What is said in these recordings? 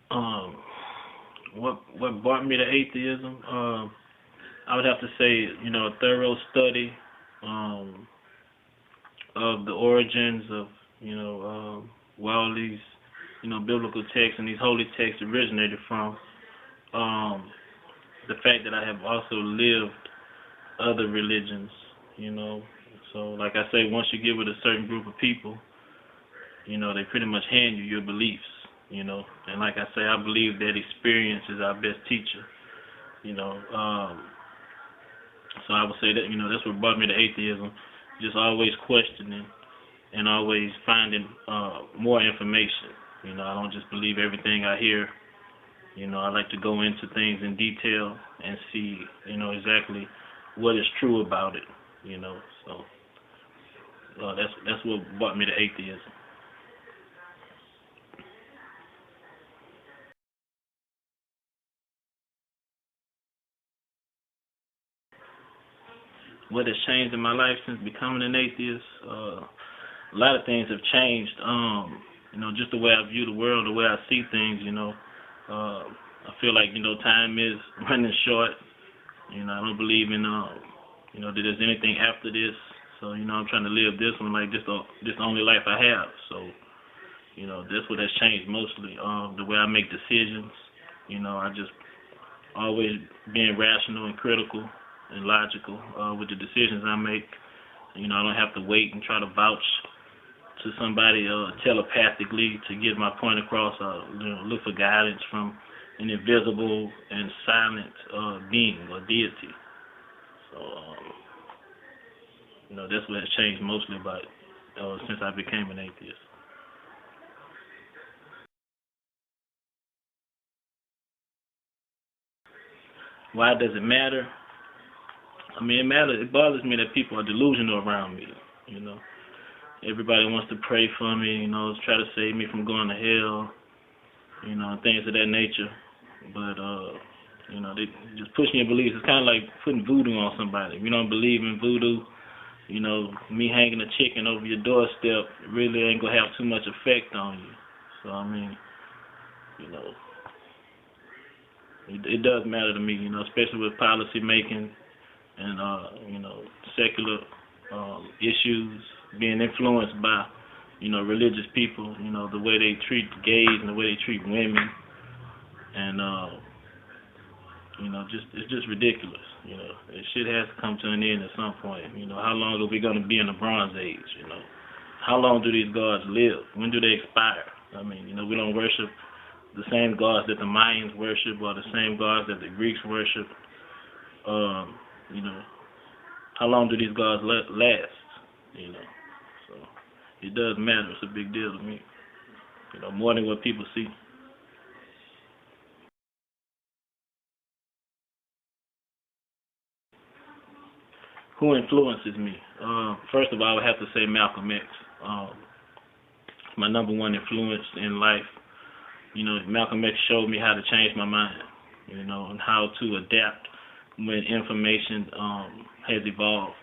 Um, what brought me to atheism? I would have to say, a thorough study um, of the origins of, where all these, biblical texts and these holy texts originated from. Um, the fact that I have also lived other religions, you know. So, like I say, once you get with a certain group of people, they pretty much hand you your beliefs, And like I say, I believe that experience is our best teacher, you know. So I would say that, that's what brought me to atheism. Just always questioning and always finding more information. I don't just believe everything I hear. I like to go into things in detail and see, exactly what is true about it. So that's what brought me to atheism. What has changed in my life since becoming an atheist? A lot of things have changed. Just the way I view the world, the way I see things. I feel like time is running short. I don't believe in that there's anything after this. So I'm trying to live this one like this the only life I have. So that's what has changed mostly. The way I make decisions. I just always being rational and critical and logical with the decisions I make. I don't have to wait and try to vouch to somebody telepathically to get my point across. Look for guidance from an invisible and silent being or deity. So, that's what has changed mostly about since I became an atheist. Why does it matter? I mean, it matters. It bothers me that people are delusional around me. You know, everybody wants to pray for me. Try to save me from going to hell. And things of that nature. But they just pushing your beliefs. It's kind of like putting voodoo on somebody. If you don't believe in voodoo, me hanging a chicken over your doorstep really ain't gonna have too much effect on you. So I mean, you know, it does matter to me. Especially with policy making and secular issues, being influenced by religious people. The way they treat gays and the way they treat women, and just it's just ridiculous. This shit has to come to an end at some point. How long are we gonna be in the Bronze Age? How long do these gods live? When do they expire? I mean, we don't worship the same gods that the Mayans worship or the same gods that the Greeks worship. Um, you know, how long do these gods last? So it does matter. It's a big deal to me. More than what people see. Who influences me? First of all, I would have to say Malcolm X. Um, my number one influence in life. Malcolm X showed me how to change my mind. And how to adapt when information has evolved.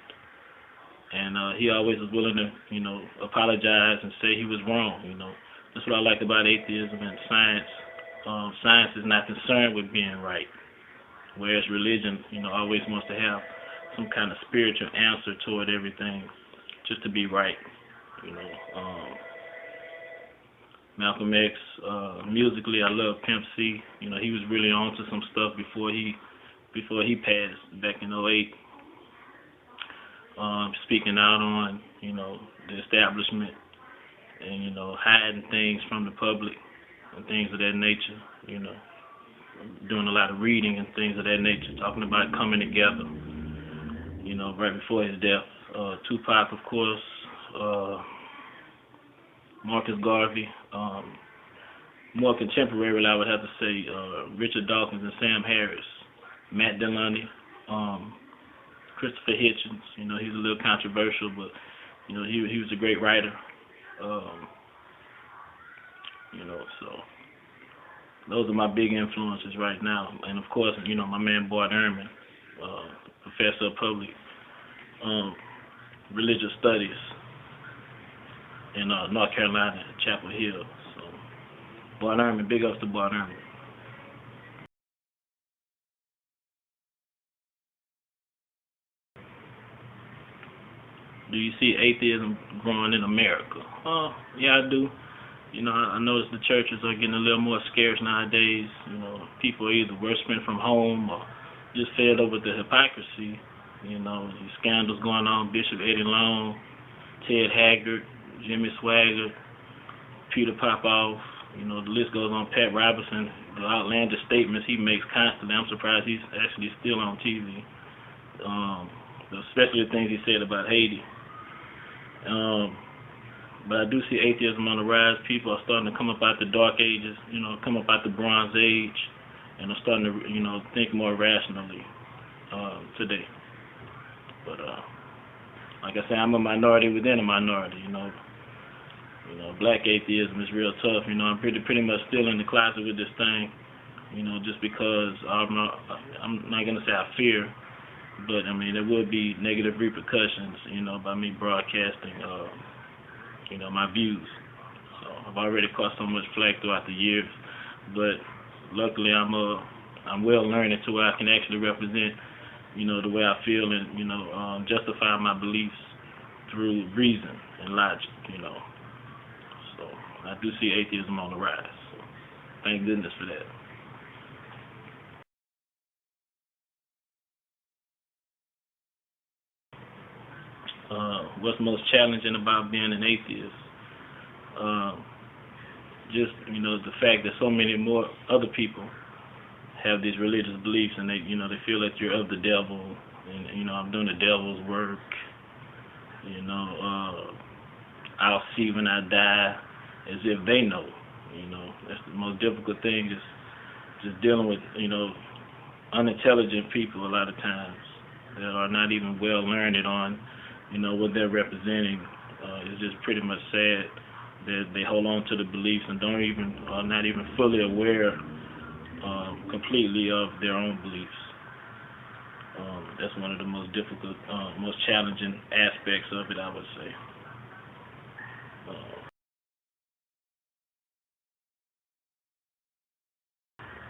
And he always was willing to, apologize and say he was wrong. That's what I like about atheism and science. Science is not concerned with being right, whereas religion, always wants to have some kind of spiritual answer toward everything, just to be right. You know, um, Malcolm X, musically, I love Pimp C. He was really on to some stuff before he passed back in '08. Speaking out on, the establishment and, hiding things from the public and things of that nature, doing a lot of reading and things of that nature, talking about coming together, right before his death. Tupac, of course, Marcus Garvey, more contemporary, I would have to say, Richard Dawkins and Sam Harris, Matt Dillon, Christopher Hitchens. He's a little controversial, but he was a great writer. Um, so those are my big influences right now. And of course, my man Bart Ehrman, professor of public religious studies in North Carolina, Chapel Hill. So Boy Herman, big ups to Boy Herman. Do you see atheism growing in America? Yeah, I do. You know, I notice the churches are getting a little more scarce nowadays. You know, people are either worshiping from home or just fed up with the hypocrisy. You know, these scandals going on, Bishop Eddie Long, Ted Haggard, Jimmy Swaggart, Peter Popoff, you know, the list goes on. Pat Robertson, the outlandish statements he makes constantly. I'm surprised he's actually still on TV. Especially the things he said about Haiti. But I do see atheism on the rise. People are starting to come up out the dark ages, you know, come up out the Bronze Age, and are starting to, you know, think more rationally today. But like I say, I'm a minority within a minority. You know, black atheism is real tough. You know, I'm pretty much still in the closet with this thing. You know, just because I'm not gonna say I fear, but I mean there would be negative repercussions. You know, by me broadcasting, you know, my views. So I've already caught so much flack throughout the years, but luckily I'm well learned to where I can actually represent, you know, the way I feel and, you know, justify my beliefs through reason and logic, you know. So I do see atheism on the rise. So thank goodness for that. What's most challenging about being an atheist? Just, you know, the fact that so many more other people have these religious beliefs and they, you know, they feel that you're of the devil and, you know, I'm doing the devil's work. You know, I'll see when I die, as if they know. You know, that's the most difficult thing, just dealing with, you know, unintelligent people a lot of times that are not even well learned on, you know, what they're representing. It's just pretty much sad that they hold on to the beliefs and are not even fully aware completely of their own beliefs. That's one of the most difficult, most challenging aspects of it, I would say.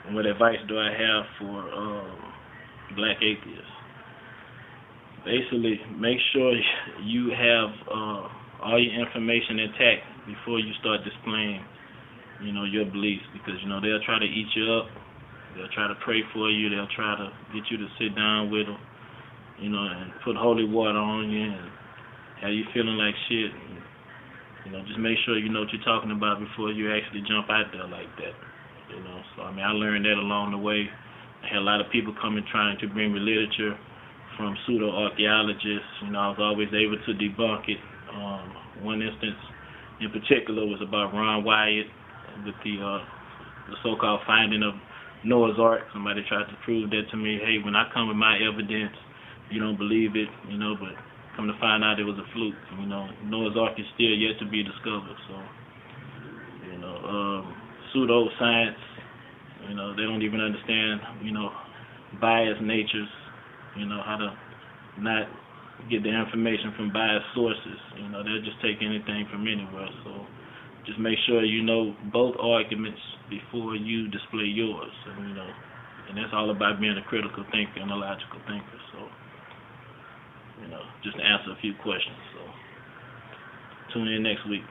And what advice do I have for black atheists? Basically, make sure you have all your information intact before you start displaying, you know, your beliefs, because, you know, they'll try to eat you up. They'll try to pray for you. They'll try to get you to sit down with them, you know, and put holy water on you and have you feeling like shit. And, you know, just make sure you know what you're talking about before you actually jump out there like that. You know, so I mean, I learned that along the way. I had a lot of people coming trying to bring me literature from pseudo-archaeologists. You know, I was always able to debunk it. One instance in particular was about Ron Wyatt with the so-called finding of Noah's Ark. Somebody tried to prove that to me. Hey, when I come with my evidence, you don't believe it, you know, but come to find out it was a fluke. You know, Noah's Ark is still yet to be discovered. So, you know, pseudo-science, you know, they don't even understand, you know, biased natures, you know, how to not get the information from biased sources. You know, they'll just take anything from anywhere. So just make sure you know both arguments before you display yours. And, you know, and that's all about being a critical thinker and a logical thinker. So, you know, just to answer a few questions. So tune in next week.